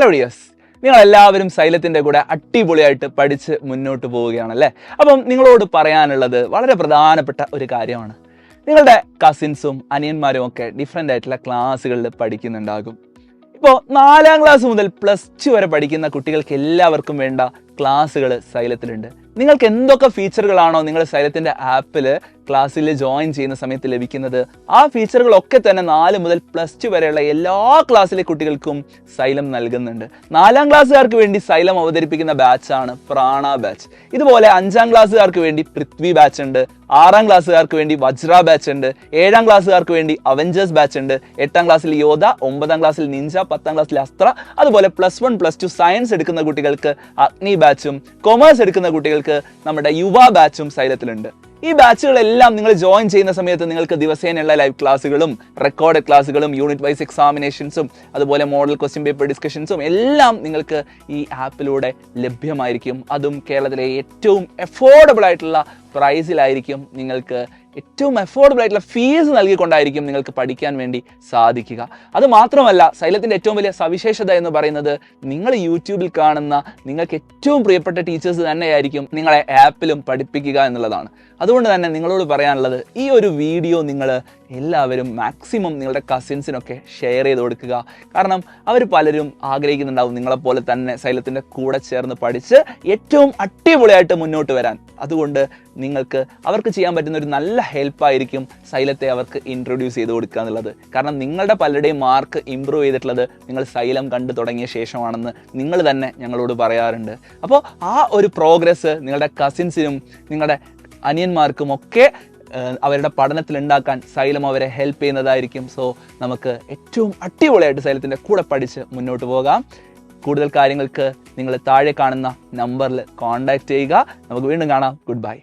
Videos നിങ്ങൾ എല്ലാവരും സൈലത്തിന്റെ കൂടെ അടിപൊളിയായിട്ട് പഠിച്ച് മുന്നോട്ട് പോവുകയാണല്ലേ. അപ്പം നിങ്ങളോട് പറയാനുള്ളത് വളരെ പ്രധാനപ്പെട്ട ഒരു കാര്യമാണ്. നിങ്ങളുടെ കസിൻസും അനിയന്മാരും ഒക്കെ ഡിഫറെൻ്റ് ആയിട്ടുള്ള ക്ലാസ്സുകളിൽ പഠിക്കുന്നുണ്ടാകും. ഇപ്പോൾ 4ാം ക്ലാസ് മുതൽ +2 വരെ പഠിക്കുന്ന കുട്ടികൾക്ക് എല്ലാവർക്കും വേണ്ട ക്ലാസ്സുകൾ സൈലത്തിലുണ്ട്. നിങ്ങൾക്ക് എന്തൊക്കെ ഫീച്ചറുകളാണോ നിങ്ങൾ സൈലത്തിൻ്റെ ആപ്പിൽ ക്ലാസ്സിൽ ജോയിൻ ചെയ്യുന്ന സമയത്ത് ലഭിക്കുന്നത്, ആ ഫീച്ചറുകളൊക്കെ തന്നെ 4 മുതൽ +2 വരെയുള്ള എല്ലാ ക്ലാസ്സിലെ കുട്ടികൾക്കും സൈലം നൽകുന്നുണ്ട്. 4ാം ക്ലാസ്സുകാർക്ക് വേണ്ടി സൈലം അവതരിപ്പിക്കുന്ന ബാച്ചാണ് പ്രാണ ബാച്ച്. ഇതുപോലെ 5ാം ക്ലാസ്സുകാർക്ക് വേണ്ടി പൃഥ്വി ബാച്ച് ഉണ്ട്, 6ാം ക്ലാസ്സുകാർക്ക് വേണ്ടി വജ്ര ബാച്ച് ഉണ്ട്, 7ാം ക്ലാസ്സുകാർക്ക് വേണ്ടി അവഞ്ചേഴ്സ് ബാച്ച് ഉണ്ട്, 8ാം ക്ലാസ്സിൽ യോധ, 9ാം ക്ലാസ്സിൽ നിഞ്ച, 10ാം ക്ലാസ്സിൽ അസ്ത്ര, അതുപോലെ +1 +2 സയൻസ് എടുക്കുന്ന കുട്ടികൾക്ക് അഗ്നി ബാച്ചും, കൊമേഴ്സ് എടുക്കുന്ന കുട്ടികൾക്ക് നമ്മുടെ യുവ ബാച്ചും സൈലത്തിലുണ്ട്. ഈ ബാച്ചുകളെല്ലാം നിങ്ങൾ ജോയിൻ ചെയ്യുന്ന സമയത്ത് നിങ്ങൾക്ക് ദിവസേനയുള്ള ലൈവ് ക്ലാസ്സുകളും റെക്കോർഡ് ക്ലാസ്സുകളും യൂണിറ്റ് വൈസ് എക്സാമിനേഷൻസും അതുപോലെ മോഡൽ ക്വസ്റ്റ്യൻ പേപ്പർ ഡിസ്കഷൻസും എല്ലാം നിങ്ങൾക്ക് ഈ ആപ്പിലൂടെ ലഭ്യമായിരിക്കും. അതും കേരളത്തിലെ ഏറ്റവും അഫോർഡബിൾ ആയിട്ടുള്ള പ്രൈസിലായിരിക്കും. നിങ്ങൾക്ക് ഏറ്റവും അഫോർഡബിൾ ആയിട്ടുള്ള ഫീസ് നൽകിക്കൊണ്ടായിരിക്കും നിങ്ങൾക്ക് പഠിക്കാൻ വേണ്ടി സാധിക്കുക. അത് മാത്രമല്ല, സൈലത്തിൻ്റെ ഏറ്റവും വലിയ സവിശേഷത എന്ന് പറയുന്നത് നിങ്ങൾ യൂട്യൂബിൽ കാണുന്ന നിങ്ങൾക്ക് ഏറ്റവും പ്രിയപ്പെട്ട ടീച്ചേഴ്സ് തന്നെയായിരിക്കും നിങ്ങളെ ആപ്പിലും പഠിപ്പിക്കുക എന്നുള്ളതാണ്. അതുകൊണ്ട് തന്നെ നിങ്ങളോട് പറയാനുള്ളത്, ഈ ഒരു വീഡിയോ നിങ്ങൾ എല്ലാവരും മാക്സിമം നിങ്ങളുടെ കസിൻസിനൊക്കെ ഷെയർ ചെയ്ത് കൊടുക്കുക. കാരണം അവർ പലരും ആഗ്രഹിക്കുന്നുണ്ടാവും നിങ്ങളെപ്പോലെ തന്നെ സൈലത്തിൻ്റെ കൂടെ ചേർന്ന് പഠിച്ച് ഏറ്റവും അടിപൊളിയായിട്ട് മുന്നോട്ട് വരാൻ. അതുകൊണ്ട് നിങ്ങൾക്ക് അവർക്ക് ചെയ്യാൻ പറ്റുന്ന ഒരു നല്ല ഹെൽപ്പായിരിക്കും സൈലത്തെ അവർക്ക് ഇൻട്രൊഡ്യൂസ് ചെയ്ത് കൊടുക്കുക എന്നുള്ളത്. കാരണം നിങ്ങളുടെ പലരുടെയും മാർക്ക് ഇമ്പ്രൂവ് ചെയ്തിട്ടുള്ളത് നിങ്ങൾ സൈലം കണ്ടു തുടങ്ങിയ ശേഷമാണെന്ന് നിങ്ങൾ തന്നെ ഞങ്ങളോട് പറയാറുണ്ട്. അപ്പോൾ ആ ഒരു പ്രോഗ്രസ് നിങ്ങളുടെ കസിൻസിനും നിങ്ങളുടെ അനിയന്മാർക്കും ഒക്കെ അവരുടെ പഠനത്തിൽ ഉണ്ടാക്കാൻ സൈലം അവരെ ഹെൽപ്പ് ചെയ്യുന്നതായിരിക്കും. സോ നമുക്ക് ഏറ്റവും അടിപൊളിയായിട്ട് സൈലത്തിൻ്റെ കൂടെ പഠിച്ച് മുന്നോട്ട് പോകാം. കൂടുതൽ കാര്യങ്ങൾക്ക് നിങ്ങൾ താഴെ കാണുന്ന നമ്പറിൽ കോൺടാക്റ്റ് ചെയ്യുക. നമുക്ക് വീണ്ടും കാണാം. Good bye.